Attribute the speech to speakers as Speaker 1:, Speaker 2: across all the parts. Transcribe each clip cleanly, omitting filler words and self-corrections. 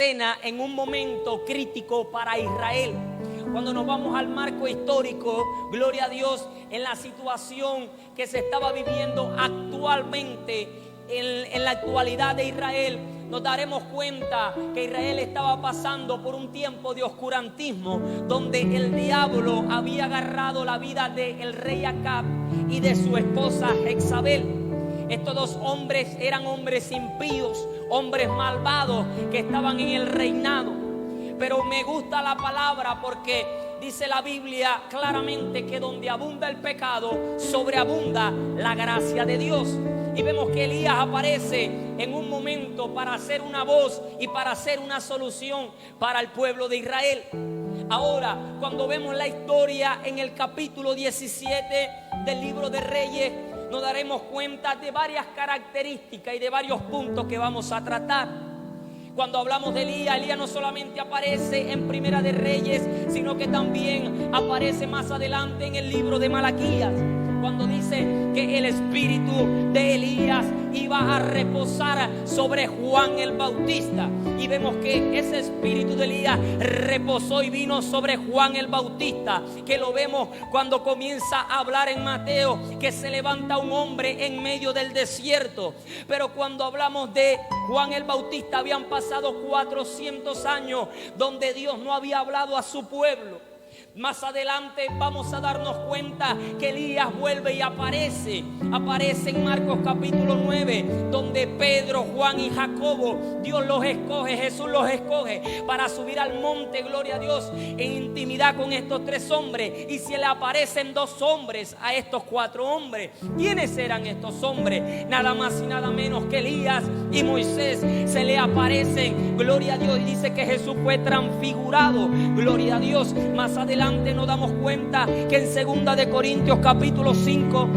Speaker 1: en un momento crítico para Israel. Cuando nos vamos al marco histórico, gloria a Dios, en la situación que se estaba viviendo actualmente, en la actualidad de Israel, nos daremos cuenta que Israel estaba pasando por un tiempo de oscurantismo, donde el diablo había agarrado la vida del rey Acab y de su esposa Jezabel. Estos dos hombres eran hombres impíos, hombres malvados que estaban en el reinado. Pero me gusta la palabra porque dice la Biblia claramente que donde abunda el pecado, sobreabunda la gracia de Dios. Y vemos que Elías aparece en un momento para hacer una voz y para hacer una solución para el pueblo de Israel. Ahora, cuando vemos la historia en el capítulo 17 del libro de Reyes, nos daremos cuenta de varias características y de varios puntos que vamos a tratar. Cuando hablamos de Elías, Elías no solamente aparece en Primera de Reyes, sino que también aparece más adelante en el libro de Malaquías, cuando dice que el espíritu de Elías iba a reposar sobre Juan el Bautista. Y vemos que ese espíritu de Elías reposó y vino sobre Juan el Bautista, que lo vemos cuando comienza a hablar en Mateo, que se levanta un hombre en medio del desierto. Pero cuando hablamos de Juan el Bautista, habían pasado 400 años donde Dios no había hablado a su pueblo. Más adelante vamos a darnos cuenta que Elías vuelve y aparece en Marcos capítulo 9, donde Pedro, Juan y Jacobo, Dios los escoge, Jesús los escoge para subir al monte, gloria a Dios, en intimidad con estos tres hombres. Y se le aparecen dos hombres a estos cuatro hombres. ¿Quiénes eran estos hombres? Nada más y nada menos que Elías y Moisés. Se le aparecen, gloria a Dios, y dice que Jesús fue transfigurado, gloria a Dios. Más adelante nos damos cuenta que en 2 de Corintios capítulo 5,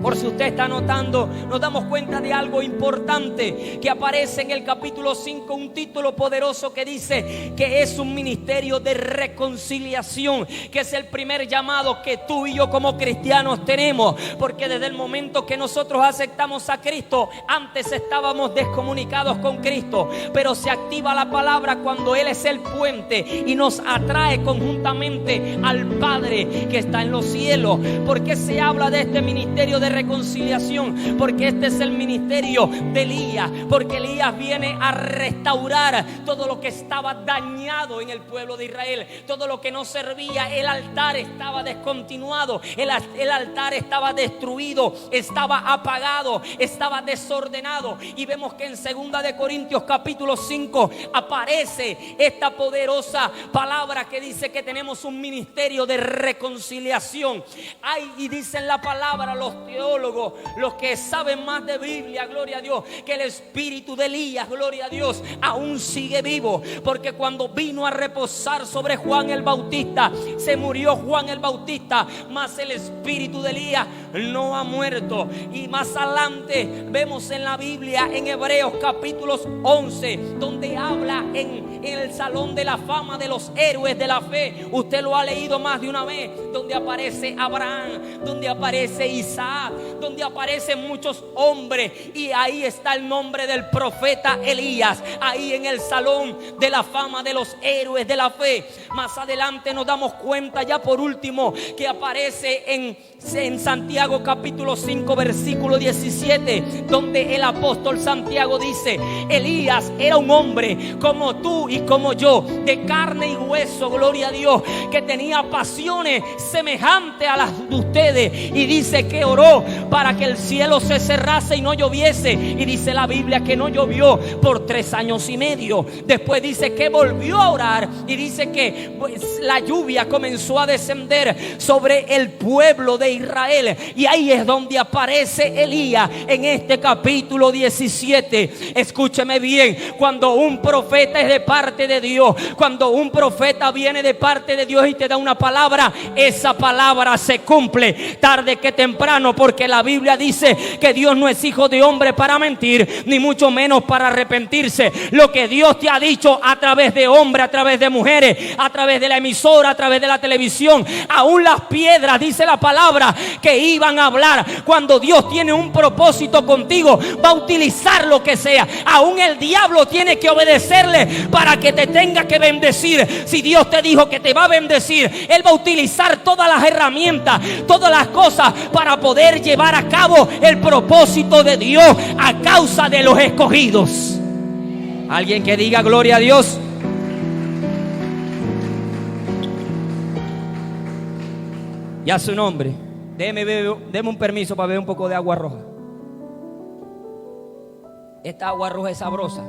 Speaker 1: por si usted está anotando, nos damos cuenta de algo importante que aparece en el capítulo 5, un título poderoso que dice que es un ministerio de reconciliación, que es el primer llamado que tú y yo como cristianos tenemos, porque desde el momento que nosotros aceptamos a Cristo, antes estábamos descomunicados con Cristo, pero se activa la palabra cuando Él es el puente y nos atrae conjuntamente al Padre que está en los cielos. ¿Por qué se habla de este ministerio de reconciliación? Porque este es el ministerio de Elías, porque Elías viene a restaurar todo lo que estaba dañado en el pueblo de Israel, todo lo que no servía. El altar estaba descontinuado, el altar estaba destruido, estaba apagado, estaba desordenado. Y vemos que en 2 de Corintios capítulo 5 aparece esta poderosa palabra que dice que tenemos un ministerio de reconciliación. Y dicen la palabra los teólogos, los que saben más de Biblia, gloria a Dios, que el espíritu de Elías, gloria a Dios, aún sigue vivo, porque cuando vino a reposar sobre Juan el Bautista, se murió Juan el Bautista, mas el espíritu de Elías no ha muerto. Y más adelante vemos en la Biblia, en Hebreos capítulos 11, donde habla en el salón de la fama de los héroes de la fe. Usted lo ha leído más de una vez, donde aparece Abraham, donde aparece Isaac, donde aparecen muchos hombres, y ahí está el nombre del profeta Elías, ahí en el salón de la fama de los héroes de la fe. Más adelante nos damos cuenta, ya por último, que aparece en Santiago capítulo 5 versículo 17, donde el apóstol Santiago dice: Elías era un hombre como tú y como yo, de carne y hueso, gloria a Dios, que tenía pasiones semejantes a las de ustedes. Y dice que oró para que el cielo se cerrase y no lloviese, y dice la Biblia que no llovió por 3 años y medio. Después dice que volvió a orar y dice que la lluvia comenzó a descender sobre el pueblo de Israel. Y ahí es donde aparece Elías en este capítulo 17. Escúcheme bien, cuando un profeta es de parte de Dios, cuando un profeta viene de parte de Dios y te da una palabra, esa palabra se cumple tarde que temprano, porque la Biblia dice que Dios no es hijo de hombre para mentir, ni mucho menos para arrepentirse. Lo que Dios te ha dicho a través de hombres, a través de mujeres, a través de la emisora, a través de la televisión, aún las piedras, dice la palabra, que iban a hablar. Cuando Dios tiene un propósito contigo, va a utilizar lo que sea. Aún el diablo tiene que obedecerle Él para que te tenga que bendecir. Si Dios te dijo que te va a bendecir, Él va a utilizar todas las herramientas, todas las cosas para poder llevar a cabo el propósito de Dios a causa de los escogidos. Alguien que diga gloria a Dios. Y a su nombre. Deme un permiso para beber un poco de agua roja. Esta agua roja es sabrosa.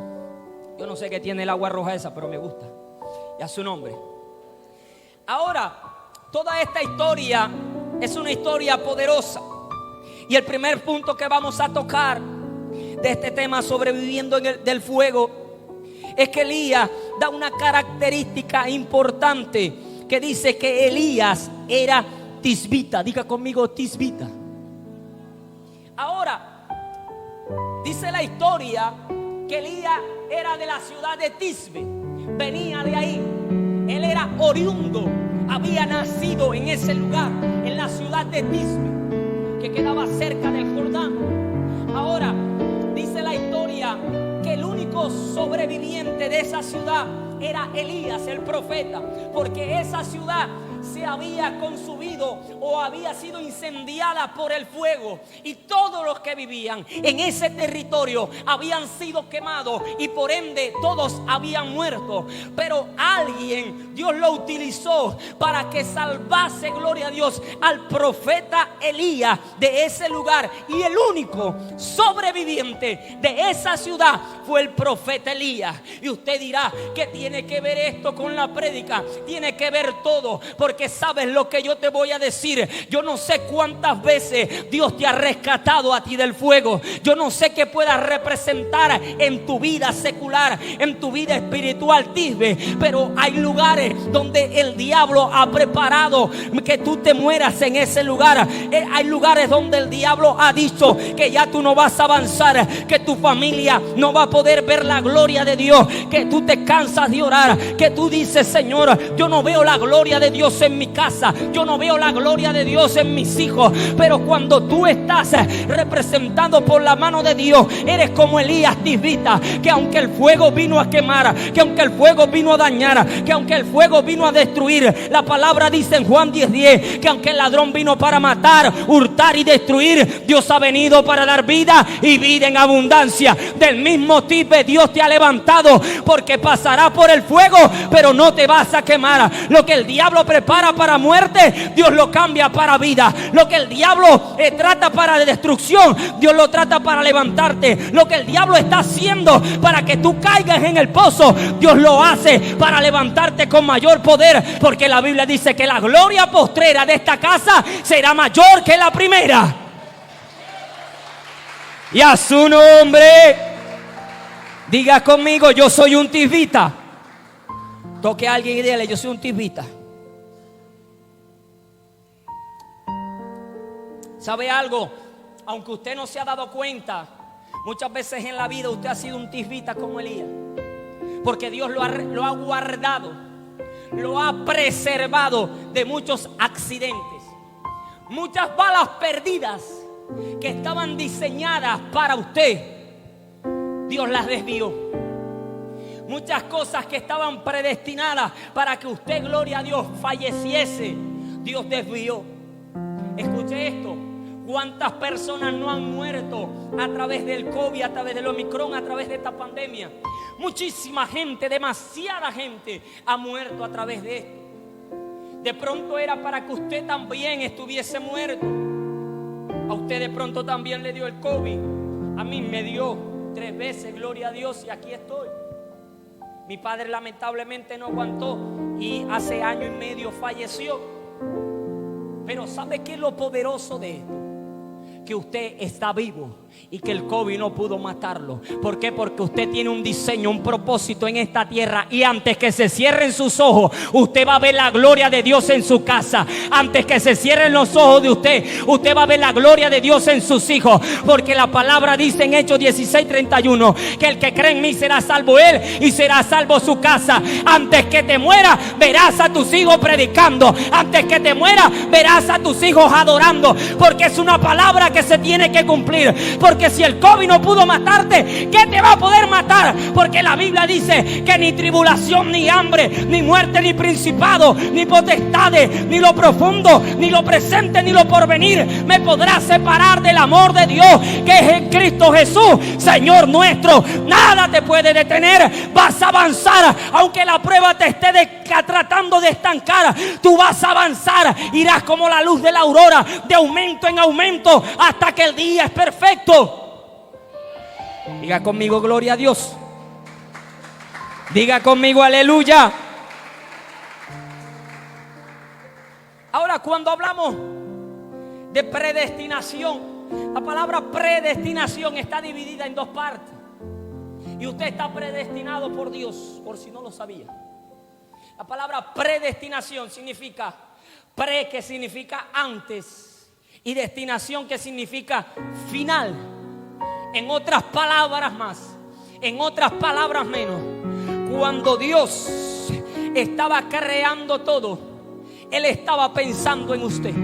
Speaker 1: Yo no sé qué tiene el agua roja esa, pero me gusta. Y a su nombre. Ahora, toda esta historia es una historia poderosa. Y el primer punto que vamos a tocar de este tema, sobreviviendo del fuego, es que Elías da una característica importante que dice que Elías era tisbita. Diga conmigo, tisbita. Ahora, dice la historia que Elías era de la ciudad de Tisbe, venía de ahí. Él era oriundo, había nacido en ese lugar, en la ciudad de Tisbe, que quedaba cerca del Jordán. Ahora, dice la historia que el único sobreviviente de esa ciudad era Elías, el profeta, porque esa ciudad se había consumido o había sido incendiada por el fuego, y todos los que vivían en ese territorio habían sido quemados, y por ende todos habían muerto. Pero alguien, Dios lo utilizó para que salvase, gloria a Dios, al profeta Elías de ese lugar, y el único sobreviviente de esa ciudad fue el profeta Elías. Y usted dirá, ¿qué tiene que ver esto con la prédica? Tiene que ver todo, porque sabes lo que yo te voy a decir. Yo no sé cuántas veces Dios te ha rescatado a ti del fuego. Yo no sé qué pueda representar en tu vida secular, en tu vida espiritual, Tisbe, pero hay lugares donde el diablo ha preparado que tú te mueras en ese lugar. Hay lugares donde el diablo ha dicho que ya tú no vas a avanzar, que tu familia no va a poder ver la gloria de Dios, que tú te cansas de orar, que tú dices, Señor, yo no veo la gloria de Dios en mi casa, yo no veo la gloria de Dios en mis hijos. Pero cuando tú estás representado por la mano de Dios, eres como Elías tisbita, que aunque el fuego vino a quemar, que aunque el fuego vino a dañar, que aunque el fuego vino a destruir, la palabra dice en Juan 10:10 que aunque el ladrón vino para matar, hurtar y destruir, Dios ha venido para dar vida y vida en abundancia. Del mismo Tisbe Dios te ha levantado, porque pasará por el fuego, pero no te vas a quemar. Lo que el diablo prepara para muerte, Dios lo cambia para vida. Lo que el diablo trata para destrucción, Dios lo trata para levantarte. Lo que el diablo está haciendo para que tú caigas en el pozo, Dios lo hace para levantarte con mayor poder, porque la Biblia dice que la gloria postrera de esta casa será mayor que la primera. Y a su nombre, diga conmigo, yo soy un tisbita. Toque a alguien y dile, yo soy un tisbita. ¿Sabe algo? Aunque usted no se ha dado cuenta, muchas veces en la vida usted ha sido un tisbita como Elías, porque Dios lo ha guardado, lo ha preservado de muchos accidentes, muchas balas perdidas que estaban diseñadas para usted. Dios las desvió. Muchas cosas que estaban predestinadas para que usted, gloria a Dios, falleciese, Dios desvió. Escuche esto. ¿Cuántas personas no han muerto a través del COVID, a través del Omicron, a través de esta pandemia? Muchísima gente, demasiada gente ha muerto a través de esto. De pronto era para que usted también estuviese muerto. A usted de pronto también le dio el COVID. A mí me dio 3 veces, gloria a Dios, y aquí estoy. Mi padre lamentablemente no aguantó y hace 1 año y medio falleció. Pero ¿sabe qué es lo poderoso de esto? Que usted está vivo y que el COVID no pudo matarlo. ¿Por qué? Porque usted tiene un diseño, un propósito en esta tierra, y antes que se cierren sus ojos, usted va a ver la gloria de Dios en su casa. Antes que se cierren los ojos de usted, usted va a ver la gloria de Dios en sus hijos, porque la palabra dice en Hechos 16:31 que el que cree en mí será salvo él y será salvo su casa. Antes que te muera, verás a tus hijos predicando. Antes que te muera, verás a tus hijos adorando, porque es una palabra que que se tiene que cumplir. Porque si el COVID no pudo matarte, ¿qué te va a poder matar? Porque la Biblia dice que ni tribulación, ni hambre, ni muerte, ni principado, ni potestades, ni lo profundo, ni lo presente, ni lo porvenir me podrá separar del amor de Dios que es en Cristo Jesús, Señor nuestro. Nada te puede detener. Vas a avanzar, aunque la prueba te esté tratando de estancar. Tú vas a avanzar, irás como la luz de la aurora, de aumento en aumento, hasta que el día es perfecto. Diga conmigo, gloria a Dios. Diga conmigo, aleluya. Ahora, cuando hablamos de predestinación, la palabra predestinación está dividida en dos partes. Y usted está predestinado por Dios, por si no lo sabía. La palabra predestinación significa pre, que significa antes, y destinación, que significa final. En otras palabras más, en otras palabras menos, cuando Dios estaba creando todo, Él estaba pensando en usted.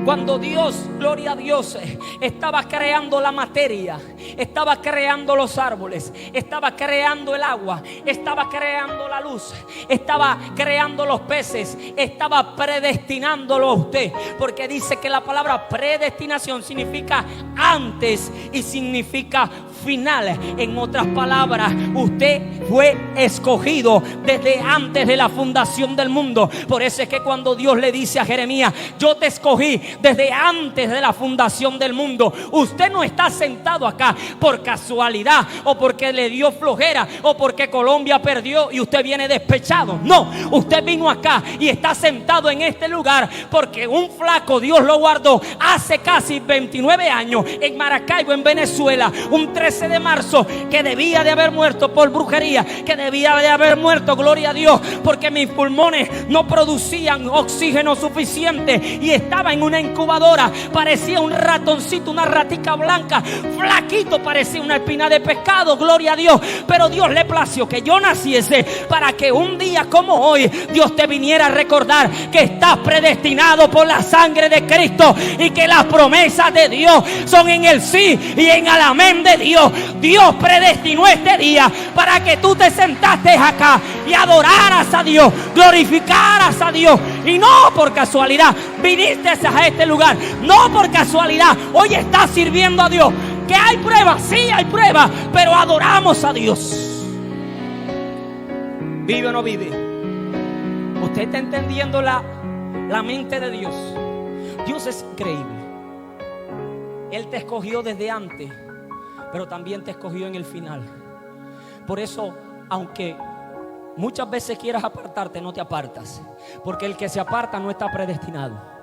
Speaker 1: Cuando Dios, gloria a Dios, estaba creando la materia, estaba creando los árboles, estaba creando el agua, estaba creando la luz, estaba creando los peces, estaba predestinándolo a usted. Porque dice que la palabra predestinación significa antes y significa final. En otras palabras, usted fue escogido desde antes de la fundación del mundo. Por eso es que cuando Dios le dice a Jeremías: yo te escogí desde antes de la fundación del mundo. Usted no está sentado acá por casualidad, o porque le dio flojera, o porque Colombia perdió y usted viene despechado. No, usted vino acá y está sentado en este lugar porque un flaco Dios lo guardó hace casi 29 años en Maracaibo, en Venezuela, un 13 de marzo, que debía de haber muerto por brujería, que debía de haber muerto, gloria a Dios, porque mis pulmones no producían oxígeno suficiente y estaba en una incubadora. Parecía un ratoncito, una ratica blanca, flaquito, parecía una espina de pescado, gloria a Dios. Pero Dios le plació que yo naciese para que un día como hoy Dios te viniera a recordar que estás predestinado por la sangre de Cristo y que las promesas de Dios son en el sí y en el amén de Dios. Dios predestinó este día para que tú te sentaste acá y adoraras a Dios, glorificaras a Dios. Y no por casualidad viniste a este lugar, no por casualidad hoy estás sirviendo a Dios. Que hay pruebas, sí hay pruebas, pero adoramos a Dios. ¿Vive o no vive? Usted está entendiendo la mente de Dios. Dios es increíble. Él te escogió desde antes, pero también te escogió en el final. Por eso, aunque muchas veces quieras apartarte, no te apartas, porque el que se aparta no está predestinado.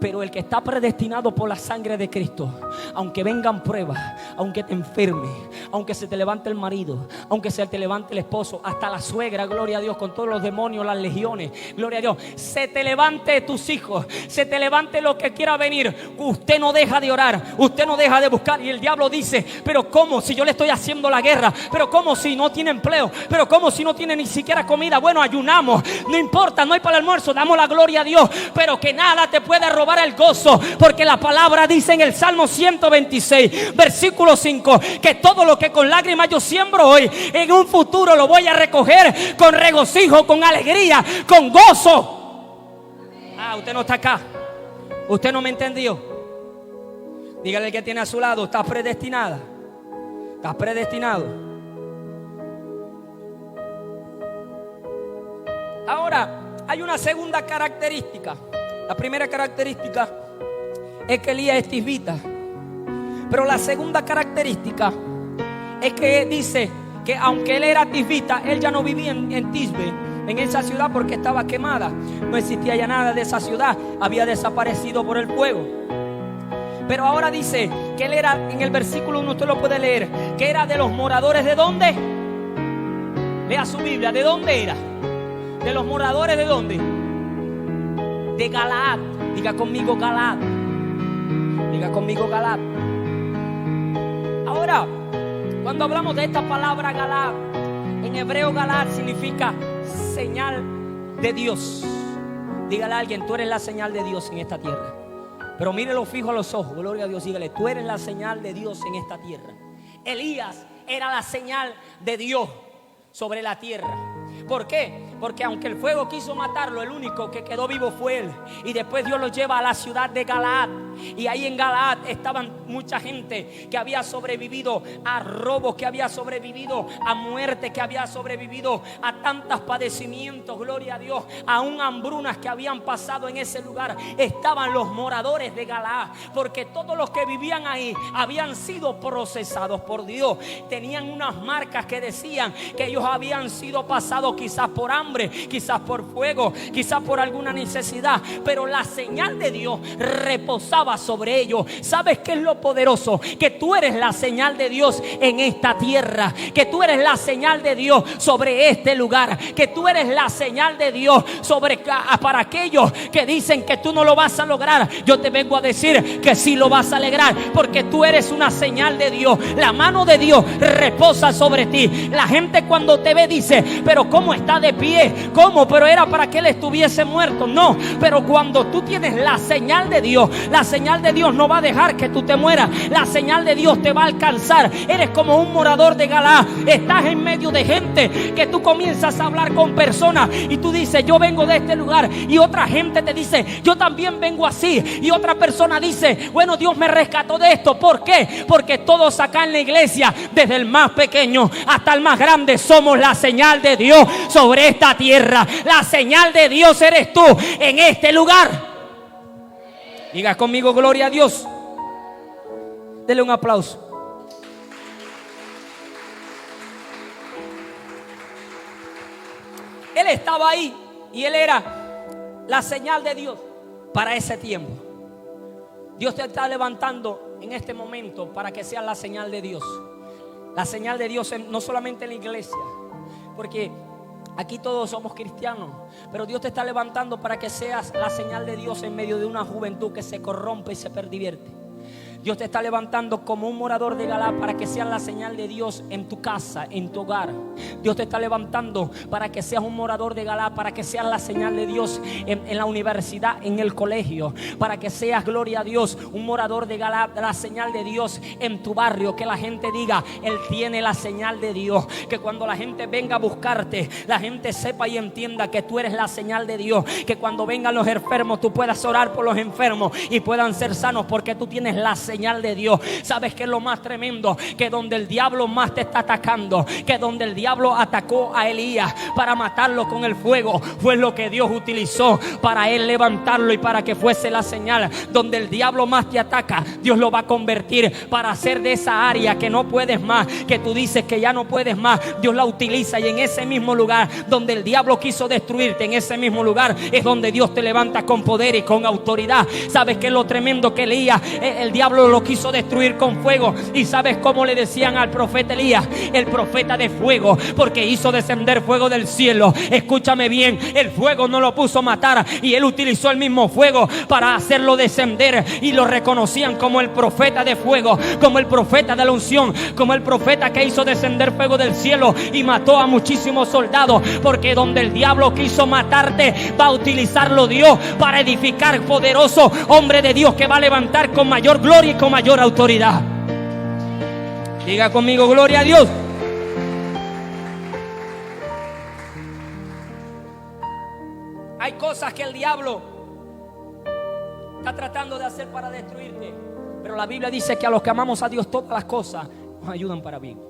Speaker 1: Pero el que está predestinado por la sangre de Cristo, aunque vengan pruebas, aunque te enferme, aunque se te levante el marido, aunque se te levante el esposo, hasta la suegra, gloria a Dios, con todos los demonios, las legiones, gloria a Dios, se te levante tus hijos, se te levante lo que quiera venir, usted no deja de orar, usted no deja de buscar. Y el diablo dice: pero ¿cómo si yo le estoy haciendo la guerra? Pero ¿cómo si no tiene empleo? Pero ¿cómo si no tiene ni siquiera comida? Bueno, ayunamos, no importa, no hay para el almuerzo, damos la gloria a Dios, pero que nada te puede robar el gozo, porque la palabra dice en el Salmo 126 versículo 5 que todo lo que con lágrimas yo siembro hoy, en un futuro lo voy a recoger con regocijo, con alegría, con gozo. Usted no está acá, usted no me entendió. Dígale al que tiene a su lado: estás predestinada, estás predestinado. Ahora hay una segunda característica. La primera característica es que Elías es tisbita, pero la segunda característica es que dice que aunque él era tisbita, él ya no vivía en Tisbe, en esa ciudad, porque estaba quemada. No existía ya nada de esa ciudad, había desaparecido por el fuego. Pero ahora dice que él era, en el versículo 1 usted lo puede leer, que era de los moradores. ¿De dónde? Lea su Biblia. ¿De dónde era? De los moradores. ¿De dónde? De Galaad. Diga conmigo Galaad. Diga conmigo Galaad. Ahora, cuando hablamos de esta palabra Galaad, en hebreo Galaad significa señal de Dios. Dígale a alguien: tú eres la señal de Dios en esta tierra. Pero mírelo fijo a los ojos, gloria a Dios, dígale: tú eres la señal de Dios en esta tierra. Elías era la señal de Dios sobre la tierra. ¿Por qué? Porque aunque el fuego quiso matarlo, el único que quedó vivo fue él. Y después Dios lo lleva a la ciudad de Galaad. Y ahí en Galaad estaban mucha gente que había sobrevivido a robos, que había sobrevivido a muerte, que había sobrevivido a tantos padecimientos, gloria a Dios, aún hambrunas que habían pasado en ese lugar. Estaban los moradores de Galaad, porque todos los que vivían ahí habían sido procesados por Dios. Tenían unas marcas que decían que ellos habían sido pasados quizás por hambre, quizás por fuego, quizás por alguna necesidad, pero la señal de Dios reposaba sobre ellos. ¿Sabes qué es lo poderoso? Que tú eres la señal de Dios en esta tierra, que tú eres la señal de Dios sobre este lugar, que tú eres la señal de Dios sobre para aquellos que dicen que tú no lo vas a lograr. Yo te vengo a decir que sí lo vas a lograr, porque tú eres una señal de Dios. La mano de Dios reposa sobre ti. La gente cuando te ve dice: pero ¿cómo está de pie? ¿Cómo? Pero era para que él estuviese muerto. No, pero cuando tú tienes la señal de Dios, la señal de Dios no va a dejar que tú te mueras. La señal de Dios te va a alcanzar. Eres como un morador de Galaad. Estás en medio de gente que tú comienzas a hablar con personas y tú dices: yo vengo de este lugar, y otra gente te dice: yo también vengo así, y otra persona dice: bueno, Dios me rescató de esto. ¿Por qué? Porque todos acá en la iglesia, desde el más pequeño hasta el más grande, somos la señal de Dios sobre esta tierra. La señal de Dios eres tú en este lugar. Diga conmigo: gloria a Dios. Dele un aplauso. Él estaba ahí y él era la señal de Dios para ese tiempo. Dios te está levantando en este momento para que seas la señal de Dios. La señal de Dios no solamente en la iglesia, porque aquí todos somos cristianos, pero Dios te está levantando para que seas la señal de Dios en medio de una juventud que se corrompe y se perdivierte. Dios te está levantando como un morador de Galaad para que seas la señal de Dios en tu casa, en tu hogar. Dios te está levantando para que seas un morador de Galaad, para que seas la señal de Dios en la universidad, en el colegio, para que seas, gloria a Dios, un morador de Galaad, la señal de Dios en tu barrio. Que la gente diga: él tiene la señal de Dios. Que cuando la gente venga a buscarte, la gente sepa y entienda que tú eres la señal de Dios. Que cuando vengan los enfermos, tú puedas orar por los enfermos y puedan ser sanos, porque tú tienes la señal de Dios. ¿Sabes qué es lo más tremendo? Que donde el diablo más te está atacando, que donde el diablo atacó a Elías para matarlo con el fuego, fue lo que Dios utilizó para él levantarlo y para que fuese la señal. Donde el diablo más te ataca, Dios lo va a convertir para hacer de esa área que no puedes más, que tú dices que ya no puedes más, Dios la utiliza. Y en ese mismo lugar donde el diablo quiso destruirte, en ese mismo lugar es donde Dios te levanta con poder y con autoridad. ¿Sabes qué es lo tremendo? Que Elías, el diablo lo quiso destruir con fuego. ¿Y sabes cómo le decían al profeta Elías? El profeta de fuego, porque hizo descender fuego del cielo. Escúchame bien, el fuego no lo puso a matar, y él utilizó el mismo fuego para hacerlo descender, y lo reconocían como el profeta de fuego, como el profeta de la unción, como el profeta que hizo descender fuego del cielo y mató a muchísimos soldados. Porque donde el diablo quiso matarte, va a utilizarlo Dios para edificar poderoso hombre de Dios que va a levantar con mayor gloria y con mayor autoridad. Diga conmigo: gloria a Dios. Hay cosas que el diablo está tratando de hacer para destruirte, pero la Biblia dice que a los que amamos a Dios todas las cosas nos ayudan para bien.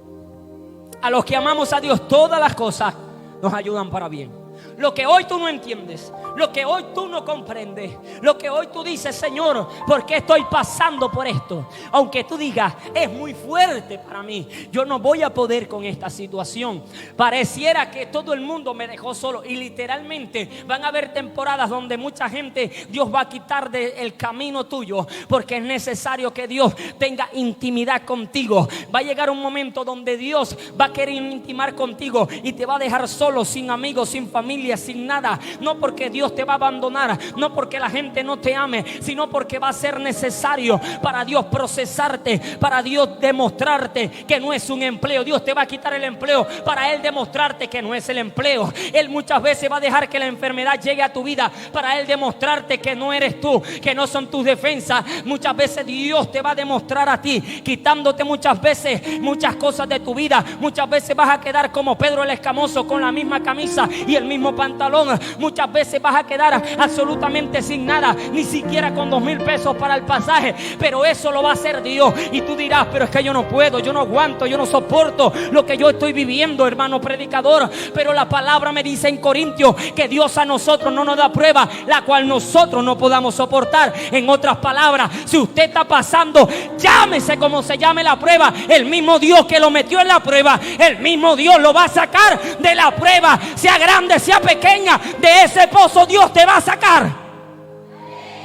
Speaker 1: A los que amamos a Dios todas las cosas nos ayudan para bien. Lo que hoy tú no entiendes, lo que hoy tú no comprendes, lo que hoy tú dices: Señor, ¿por qué estoy pasando por esto? Aunque tú digas: es muy fuerte para mí, yo no voy a poder con esta situación. Pareciera que todo el mundo me dejó solo. Y literalmente van a haber temporadas donde mucha gente Dios va a quitar del camino tuyo, porque es necesario que Dios tenga intimidad contigo. Va a llegar un momento donde Dios va a querer intimar contigo y te va a dejar solo, sin amigos, sin familia, familia sin nada. No porque Dios te va a abandonar, no porque la gente no te ame, sino porque va a ser necesario para Dios procesarte, para Dios demostrarte que no es un empleo. Dios te va a quitar el empleo para Él demostrarte que no es el empleo. Él muchas veces va a dejar que la enfermedad llegue a tu vida para Él demostrarte que no eres tú, que no son tus defensas. Muchas veces Dios te va a demostrar a ti, quitándote muchas veces muchas cosas de tu vida. Muchas veces vas a quedar como Pedro el Escamoso, con la misma camisa y el mismo pantalón. Muchas veces vas a quedar absolutamente sin nada, ni siquiera con 2,000 pesos para el pasaje. Pero eso lo va a hacer Dios. Y tú dirás, pero es que yo no puedo, yo no aguanto, yo no soporto lo que yo estoy viviendo, hermano predicador. Pero la palabra me dice en Corintios que Dios a nosotros no nos da prueba la cual nosotros no podamos soportar. En otras palabras, si usted está pasando, llámese como se llame la prueba, el mismo Dios que lo metió en la prueba, el mismo Dios lo va a sacar de la prueba. Sea grande, sea pequeña, de ese pozo Dios te va a sacar.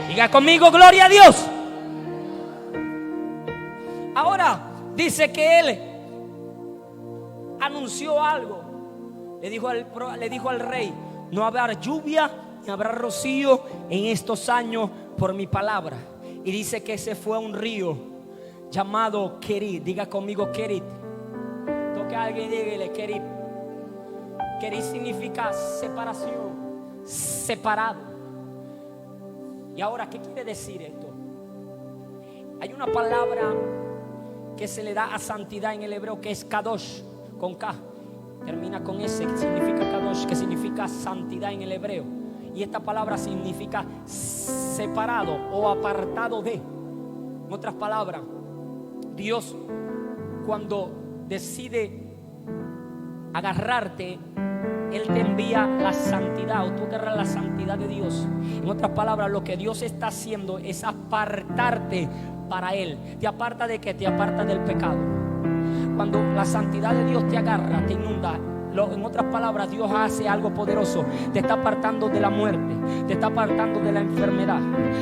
Speaker 1: Diga conmigo, gloria a Dios. Ahora dice que Él anunció algo. Le dijo al rey: no habrá lluvia ni habrá rocío en estos años por mi palabra. Y dice que se fue a un río llamado Kerit. Diga conmigo, Kerit. Toque a alguien y dígale, Kerit. Kerit significa separación, separado. Y ahora, ¿qué quiere decir esto? Hay una palabra que se le da a santidad en el hebreo, que es Kadosh, con K, termina con S, que significa Kadosh, que significa santidad en el hebreo. Y esta palabra significa separado o apartado de. En otras palabras, Dios, cuando decide agarrarte, Él te envía la santidad, o tú agarras la santidad de Dios. En otras palabras, lo que Dios está haciendo es apartarte para Él. ¿Te aparta de qué? Te aparta del pecado. Cuando la santidad de Dios te agarra, te inunda, en otras palabras, Dios hace algo poderoso. Te está apartando de la muerte, te está apartando de la enfermedad,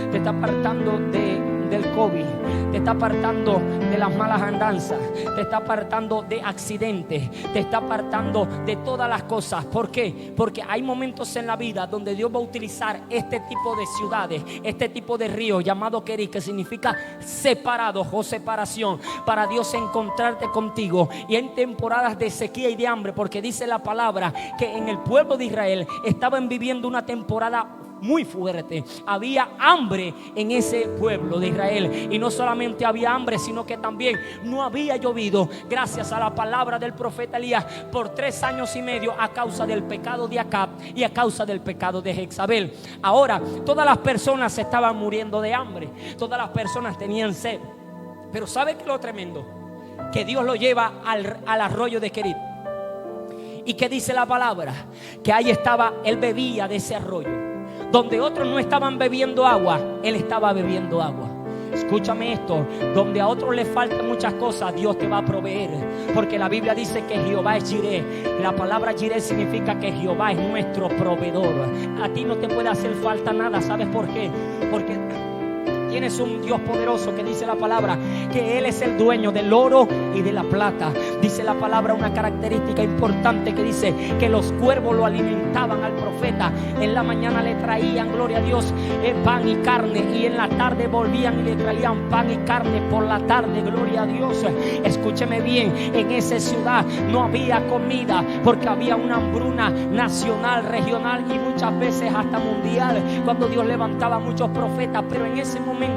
Speaker 1: te está apartando del COVID, te está apartando de las malas andanzas, te está apartando de accidentes, te está apartando de todas las cosas. ¿Por qué? Porque hay momentos en la vida donde Dios va a utilizar este tipo de ciudades, este tipo de río llamado Kerit, que significa separado o separación, para Dios encontrarte contigo. Y en temporadas de sequía y de hambre, porque dice la palabra que en el pueblo de Israel estaban viviendo una temporada muy fuerte. Había hambre en ese pueblo de Israel. Y no solamente había hambre, sino que también no había llovido, gracias a la palabra del profeta Elías, por 3 años y medio, a causa del pecado de Acab y a causa del pecado de Jezabel. Ahora, todas las personas se estaban muriendo de hambre, todas las personas tenían sed. Pero ¿sabe qué es lo tremendo? Que Dios lo lleva al arroyo de Kerit. ¿Y qué dice la palabra? Que ahí estaba, Él bebía de ese arroyo. Donde otros no estaban bebiendo agua, Él estaba bebiendo agua. Escúchame esto: donde a otros les faltan muchas cosas, Dios te va a proveer. Porque la Biblia dice que Jehová es Jireh. La palabra Jireh significa que Jehová es nuestro proveedor. A ti no te puede hacer falta nada. ¿Sabes por qué? Porque tienes un Dios poderoso, que dice la palabra que Él es el dueño del oro y de la plata. Dice la palabra una característica importante, que dice que los cuervos lo alimentaban al profeta. En la mañana le traían, gloria a Dios, pan y carne, y en la tarde volvían y le traían pan y carne por la tarde, gloria a Dios. Escúcheme bien, en esa ciudad no había comida, porque había una hambruna nacional, regional y muchas veces hasta mundial, cuando Dios levantaba muchos profetas. Pero en ese momento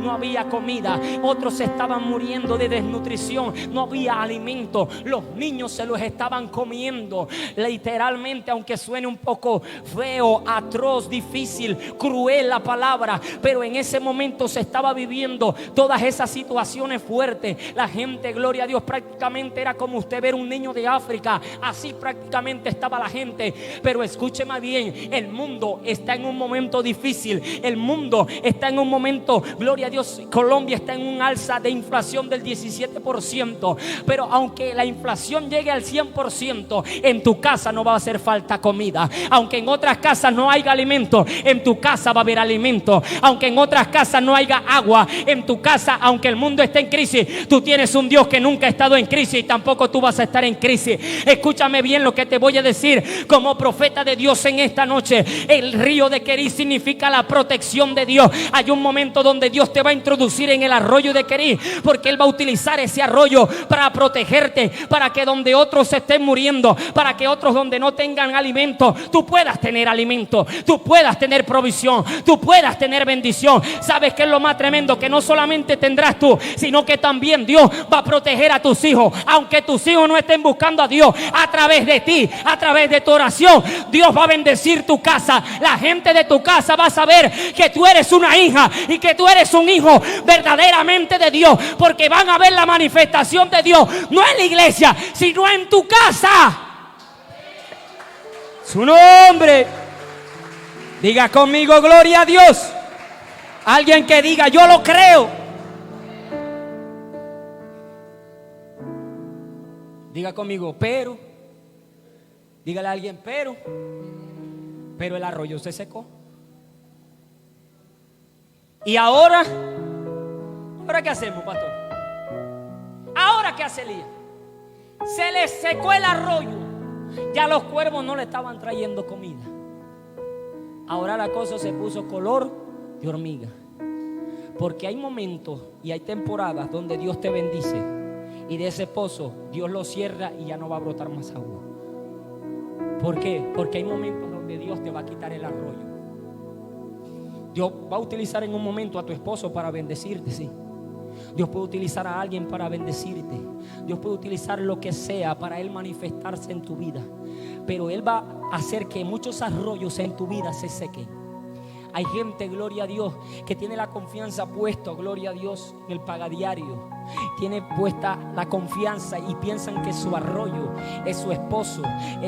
Speaker 1: no había comida. Otros estaban muriendo de desnutrición, no había alimento. Los niños se los estaban comiendo, literalmente, aunque suene un poco feo, atroz, difícil, cruel la palabra, pero en ese momento se estaba viviendo todas esas situaciones fuertes. La gente, gloria a Dios, prácticamente era como usted ver un niño de África. Así prácticamente estaba la gente. Pero escúcheme bien, el mundo está en un momento difícil, el mundo está en un momento momento, gloria a Dios, Colombia está en un alza de inflación del 17%. Pero aunque la inflación llegue al 100%, en tu casa no va a hacer falta comida. Aunque en otras casas no haya alimento, en tu casa va a haber alimento. Aunque en otras casas no haya agua, en tu casa, aunque el mundo esté en crisis, tú tienes un Dios que nunca ha estado en crisis y tampoco tú vas a estar en crisis. Escúchame bien lo que te voy a decir como profeta de Dios en esta noche. El río de Querís significa la protección de Dios. Hay un momento donde Dios te va a introducir en el arroyo de Querís, porque Él va a utilizar ese arroyo para protegerte, para que donde otros se estén muriendo, para que otros donde no tengan alimento, tú puedas tener alimento, tú puedas tener provisión, tú puedas tener bendición. ¿Sabes qué es lo más tremendo? Que no solamente tendrás tú, sino que también Dios va a proteger a tus hijos. Aunque tus hijos no estén buscando a Dios, a través de ti, a través de tu oración, Dios va a bendecir tu casa. La gente de tu casa va a saber que tú eres una hija y que tú eres un hijo verdaderamente de Dios, porque van a ver la manifestación de Dios, no en la iglesia, sino en tu casa. Su nombre. Diga conmigo, gloria a Dios. Alguien que diga, yo lo creo. Diga conmigo, pero. Dígale a alguien, pero el arroyo se secó. Y ahora qué hacemos, pastor? Ahora qué hace Elías. Se le secó el arroyo. Ya los cuervos no le estaban trayendo comida. Ahora la cosa se puso color de hormiga. Porque hay momentos y hay temporadas donde Dios te bendice y de ese pozo Dios lo cierra y ya no va a brotar más agua. ¿Por qué? Porque hay momentos donde Dios te va a quitar el arroyo. Dios va a utilizar en un momento a tu esposo para bendecirte, sí. Dios puede utilizar a alguien para bendecirte. Dios puede utilizar lo que sea para Él manifestarse en tu vida. Pero Él va a hacer que muchos arroyos en tu vida se sequen. Hay gente, gloria a Dios, que tiene la confianza puesta, gloria a Dios, en el pagadiario. Tiene puesta la confianza y piensan que su arroyo es su esposo.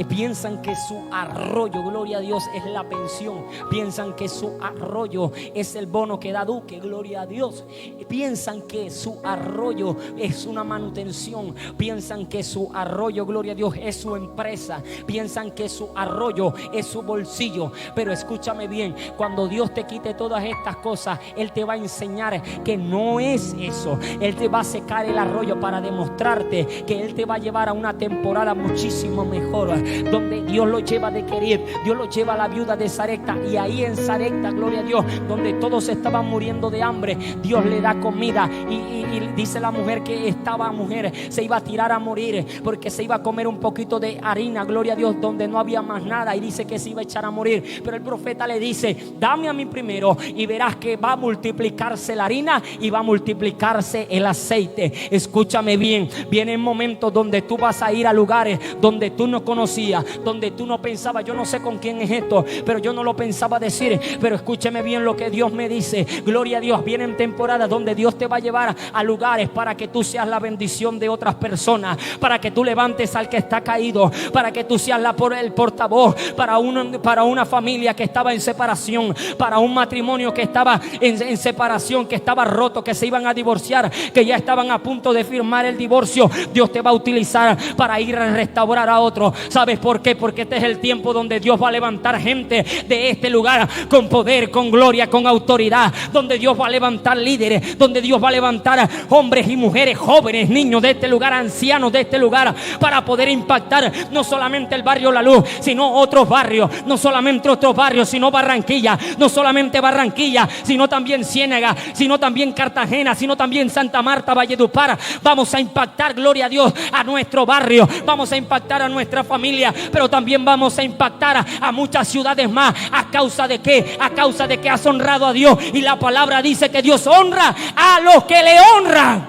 Speaker 1: Piensan que su arroyo, gloria a Dios, es la pensión. Piensan que su arroyo es el bono que da Duque, gloria a Dios. Piensan que su arroyo es una manutención. Piensan que su arroyo, gloria a Dios, es su empresa. Piensan que su arroyo es su bolsillo. Pero escúchame bien, cuando Dios te quite todas estas cosas, Él te va a enseñar que no es eso. Él te va a secar el arroyo para demostrarte que Él te va a llevar a una temporada muchísimo mejor, donde Dios lo lleva de Querís, Dios lo lleva a la viuda de Sarepta, y ahí en Sarepta, gloria a Dios, donde todos estaban muriendo de hambre, Dios le da comida y dice la mujer que estaba mujer se iba a tirar a morir porque se iba a comer un poquito de harina, gloria a Dios, donde no había más nada, y dice que se iba a echar a morir. Pero el profeta le dice, dame a mí primero y verás que va a multiplicarse la harina y va a multiplicarse el aceite. Escúchame bien, vienen momentos donde tú vas a ir a lugares donde tú no conocías, donde tú no pensabas, yo no sé con quién es esto, pero yo no lo pensaba decir, pero escúchame bien lo que Dios me dice, gloria a Dios. Vienen temporadas donde Dios te va a llevar a lugares para que tú seas la bendición de otras personas, para que tú levantes al que está caído, para que tú seas el portavoz para una familia que estaba en separación, para un matrimonio que estaba en separación, que estaba roto, que se iban a divorciar, que ya estaban a punto de firmar el divorcio. Dios te va a utilizar para ir a restaurar a otros. ¿Sabes por qué? Porque este es el tiempo donde Dios va a levantar gente de este lugar con poder, con gloria, con autoridad, donde Dios va a levantar líderes, donde Dios va a levantar hombres y mujeres, jóvenes, niños de este lugar, ancianos de este lugar, para poder impactar no solamente el barrio La Luz, sino otros barrios, no solamente otros barrios, sino Barranquilla, no solamente Barranquilla, sino también Ciénaga, sino también Cartagena, sino también Santa Marta, Valledupar. Vamos a impactar, gloria a Dios, a nuestro barrio, vamos a impactar a nuestra familia, pero también vamos a impactar a muchas ciudades más. ¿A causa de qué? A causa de que has honrado a Dios, y la palabra dice que Dios honra a los que le honran.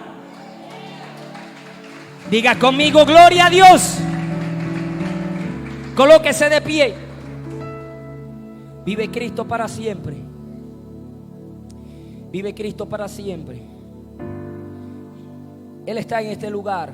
Speaker 1: Diga conmigo, gloria a Dios. Colóquese de pie. Vive Cristo para siempre. Vive Cristo para siempre. Él está en este lugar.